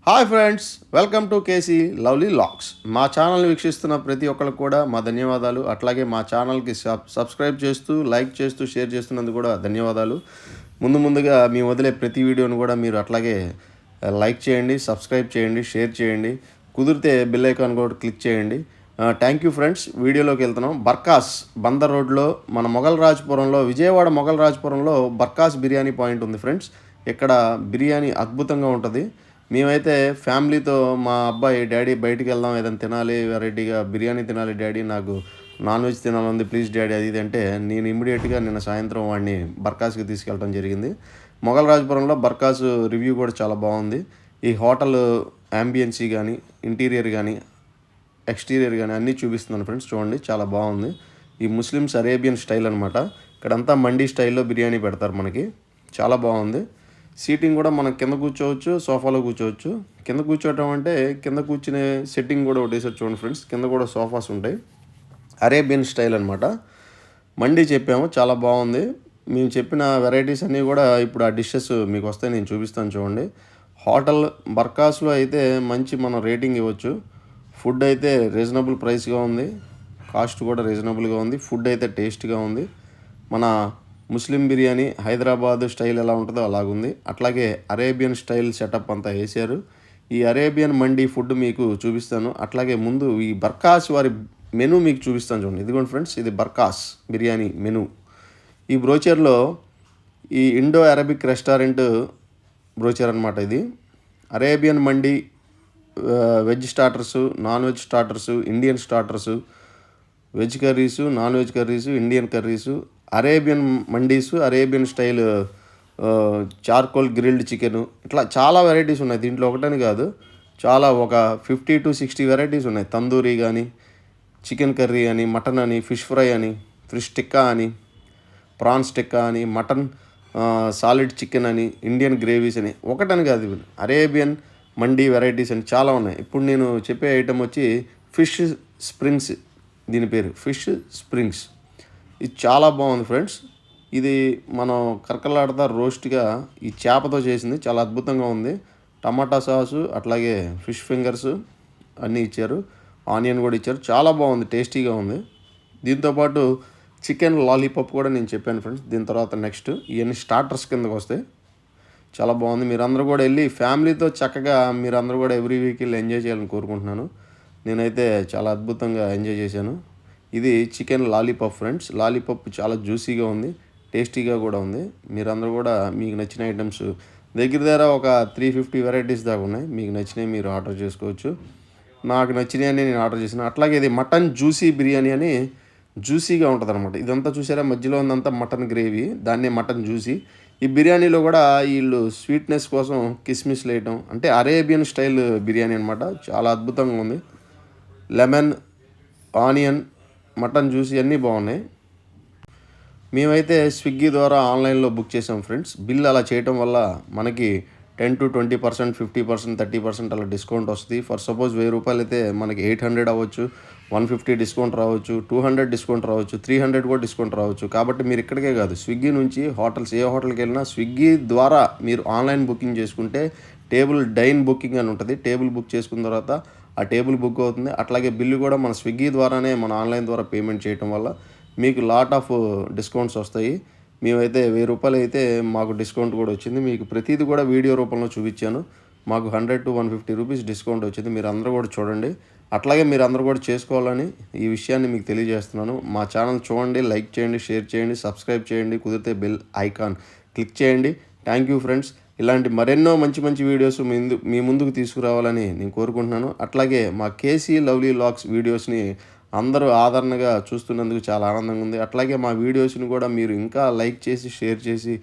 Hi friends, welcome to K C lovely locks. మా ఛానల్ని వీక్షిస్తున్న ప్రతి ఒక్కరికి కూడా మా ధన్యవాదాలు. అట్లాగే మా ఛానల్కి సబ్స్క్రైబ్ చేస్తూ, లైక్ చేస్తూ, షేర్ చేస్తున్నందుకు కూడా ధన్యవాదాలు. ముందుగా మేము వదిలే ప్రతి వీడియోను కూడా మీరు అట్లాగే లైక్ చేయండి, సబ్స్క్రైబ్ చేయండి, షేర్ చేయండి. కుదిరితే బెల్ ఐకాన్ కూడా క్లిక్ చేయండి. Thank you friends. వీడియోలోకి వెళ్తున్నాం. బర్కాస్ బందర్ రోడ్లో మన మొఘల్ రాజ్పురంలో, విజయవాడ మొఘల్ రాజ్పురంలో బర్కాస్ బిర్యానీ పాయింట్ ఉంది ఫ్రెండ్స్. ఇక్కడ బిర్యానీ అద్భుతంగా ఉంటుంది. మేమైతే ఫ్యామిలీతో మా అబ్బాయి, డాడీ బయటికి వెళ్దాం, ఏదైనా తినాలి, వెరైటీగా బిర్యానీ తినాలి డాడీ, నాకు నాన్ వెజ్ తినాలని ప్లీజ్ డాడీ అది ఇది అంటే, నేను ఇమ్మీడియట్గా నిన్న సాయంత్రం వాడిని బర్కాస్కి తీసుకెళ్ళడం జరిగింది. మొఘల్ రాజ్పురంలో బర్కాస్ రివ్యూ కూడా చాలా బాగుంది. ఈ హోటల్ యాంబియన్సీ కానీ, ఇంటీరియర్ కానీ, ఎక్స్టీరియర్ కానీ అన్నీ చూపిస్తున్నాను ఫ్రెండ్స్. చూడండి, చాలా బాగుంది. ఈ ముస్లిమ్స్ అరేబియన్ స్టైల్ అనమాట. ఇక్కడంతా మండీ స్టైల్లో బిర్యానీ పెడతారు మనకి. చాలా బాగుంది. సీటింగ్ కూడా మనం కింద కూర్చోవచ్చు, సోఫాలో కూర్చోవచ్చు. కింద కూర్చోవటం అంటే కింద కూర్చునే సెట్టింగ్ కూడా ఒకటి వేసారు చూడండి ఫ్రెండ్స్. కింద కూడా సోఫాస్ ఉంటాయి. అరేబియన్ స్టైల్ అనమాట. మండీ చెప్పాము, చాలా బాగుంది. మేము చెప్పిన వెరైటీస్ అన్నీ కూడా ఇప్పుడు ఆ డిషెస్ మీకు వస్తాయి, నేను చూపిస్తాను చూడండి. హోటల్ బర్కాస్లో అయితే మంచి మనం రేటింగ్ ఇవ్వచ్చు. ఫుడ్ అయితే రీజనబుల్ ప్రైస్గా ఉంది, కాస్ట్ కూడా రీజనబుల్గా ఉంది. ఫుడ్ అయితే టేస్ట్గా ఉంది. మన ముస్లిం బిర్యానీ హైదరాబాద్ స్టైల్ ఎలా ఉంటుందో అలాగుంది. అట్లాగే అరేబియన్ స్టైల్ సెటప్ అంతా వేసారు. ఈ అరేబియన్ మండీ ఫుడ్ మీకు చూపిస్తాను. అట్లాగే ముందు ఈ బర్కాస్ వారి మెనూ మీకు చూపిస్తాను చూడండి. ఇదిగోండి ఫ్రెండ్స్, ఇది బర్కాస్ బిర్యానీ మెనూ. ఈ బ్రోచర్లో ఈ ఇండో అరబిక్ రెస్టారెంట్ బ్రోచర్ అనమాట. ఇది Arabian mandi, veg starters, non veg starters, Indian starters, veg curries, non veg curries, Indian curries, Arabian mandis, Arabian style charcoal grilled chicken, ఇట్లా చాలా వెరైటీస్ ఉన్నాయి. దీంట్లో ఒకటని కాదు, చాలా ఒక 50 to 60 వెరైటీస్ ఉన్నాయి. తందూరీ కానీ, చికెన్ కర్రీ అని, మటన్ అని, ఫిష్ ఫ్రై అని, ఫిష్ టిక్కా అని, ప్రాన్స్ టిక్కా అని, మటన్ సాలిడ్ చికెన్ అని, ఇండియన్ గ్రేవీస్ అని, ఒకటని కాదు, అరేబియన్ మండీ వెరైటీస్ అని చాలా ఉన్నాయి. ఇప్పుడు నేను చెప్పే ఐటమ్ వచ్చి ఫిష్ స్ప్రింగ్స్. దీని పేరు ఫిష్ స్ప్రింగ్స్. ఇది చాలా బాగుంది ఫ్రెండ్స్. ఇది మనం కరకలాడుతా రోస్ట్గా ఈ చేపతో చేసింది, చాలా అద్భుతంగా ఉంది. టమాటా సాసు, అట్లాగే ఫిష్ ఫింగర్స్ అన్నీ ఇచ్చారు, ఆనియన్ కూడా ఇచ్చారు. చాలా బాగుంది, టేస్టీగా ఉంది. దీంతోపాటు చికెన్ లాలీపాప్ కూడా నేను చెప్పాను ఫ్రెండ్స్. దీని తర్వాత నెక్స్ట్ ఇవన్నీ స్టార్టర్స్ కిందకు వస్తాయి. చాలా బాగుంది. మీరందరూ కూడా వెళ్ళి ఫ్యామిలీతో చక్కగా మీరందరూ కూడా ఎవ్రీ వీక్ వెళ్ళి ఎంజాయ్ చేయాలని కోరుకుంటున్నాను. నేనైతే చాలా అద్భుతంగా ఎంజాయ్ చేశాను. ఇది చికెన్ లాలీపాప్ ఫ్రెండ్స్. లాలీపాప్ చాలా జ్యూసీగా ఉంది, టేస్టీగా కూడా ఉంది. మీరందరూ కూడా మీకు నచ్చిన ఐటమ్స్ దగ్గర ఒక 350 వెరైటీస్ దాకా ఉన్నాయి. మీకు నచ్చినవి మీరు ఆర్డర్ చేసుకోవచ్చు. నాకు నచ్చినవి అని నేను ఆర్డర్ చేసిన. అట్లాగే ఇది మటన్ జ్యూసీ బిర్యానీ అని, జ్యూసీగా ఉంటుంది అనమాట. ఇదంతా చూసారా, మధ్యలో ఉందంతా మటన్ గ్రేవీ, దాన్నే మటన్ జ్యూసీ. ఈ బిర్యానీలో కూడా వీళ్ళు స్వీట్నెస్ కోసం కిస్మిస్లు వేయటం, అంటే అరేబియన్ స్టైల్ బిర్యానీ అనమాట. చాలా అద్భుతంగా ఉంది. లెమన్, ఆనియన్, మటన్ జ్యూస్ అన్నీ బాగున్నాయి. మేమైతే స్విగ్గీ ద్వారా ఆన్లైన్లో బుక్ చేసాం ఫ్రెండ్స్. బిల్ అలా చేయటం వల్ల మనకి 10 to 20%, 50%, 30% అలా డిస్కౌంట్ వస్తుంది. ఫర్ సపోజ్ 1000 రూపాయలు అయితే మనకి 800 అవ్వచ్చు, 150 డిస్కౌంట్ రావచ్చు, 200 డిస్కౌంట్ రావచ్చు, 300 కూడా డిస్కౌంట్ రావచ్చు. కాబట్టి మీరు ఇక్కడికే కాదు, స్విగ్గీ నుంచి హోటల్స్, ఏ హోటల్కి వెళ్ళినా స్విగ్గీ ద్వారా మీరు ఆన్లైన్ బుకింగ్ చేసుకుంటే టేబుల్ డైన్ బుకింగ్ అని ఉంటుంది. టేబుల్ బుక్ చేసుకున్న తర్వాత ఆ టేబుల్ బుక్ అవుతుంది. అట్లాగే బిల్లు కూడా మన స్విగ్గీ ద్వారానే, మన ఆన్లైన్ ద్వారా పేమెంట్ చేయడం వల్ల మీకు లాట్ ఆఫ్ డిస్కౌంట్స్ వస్తాయి. మేమైతే 1000 రూపాయలు అయితే మాకు డిస్కౌంట్ కూడా వచ్చింది. మీకు ప్రతిదీ కూడా వీడియో రూపంలో చూపించాను. మాకు 100 to 150 రూపీస్ డిస్కౌంట్ వచ్చింది. మీరు అందరూ కూడా చూడండి. అట్లాగే మీరు అందరూ కూడా చేసుకోవాలని ఈ విషయాన్ని మీకు తెలియజేస్తున్నాను. మా ఛానల్ చూడండి, లైక్ చేయండి, షేర్ చేయండి, సబ్స్క్రైబ్ చేయండి, కుదిరితే బెల్ ఐకాన్ క్లిక్ చేయండి. Thank you friends. ఇలాంటి మరెన్నో మంచి మంచి వీడియోస్ మీ ముందుకు తీసుకురావాలని నేను కోరుకుంటున్నాను. అట్లాగే మా కేసీ లవ్లీ లాక్స్ వీడియోస్ని అందరూ ఆదరణగా చూస్తున్నందుకు చాలా ఆనందంగా ఉంది. అట్లాగే మా వీడియోస్ని కూడా మీరు ఇంకా లైక్ చేసి, షేర్ చేసి,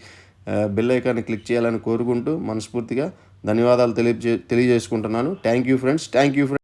బెల్ ఐకాన్ని క్లిక్ చేయాలని కోరుకుంటూ మనస్ఫూర్తిగా ధన్యవాదాలు తెలియజేసుకుంటున్నాను. Thank you friends.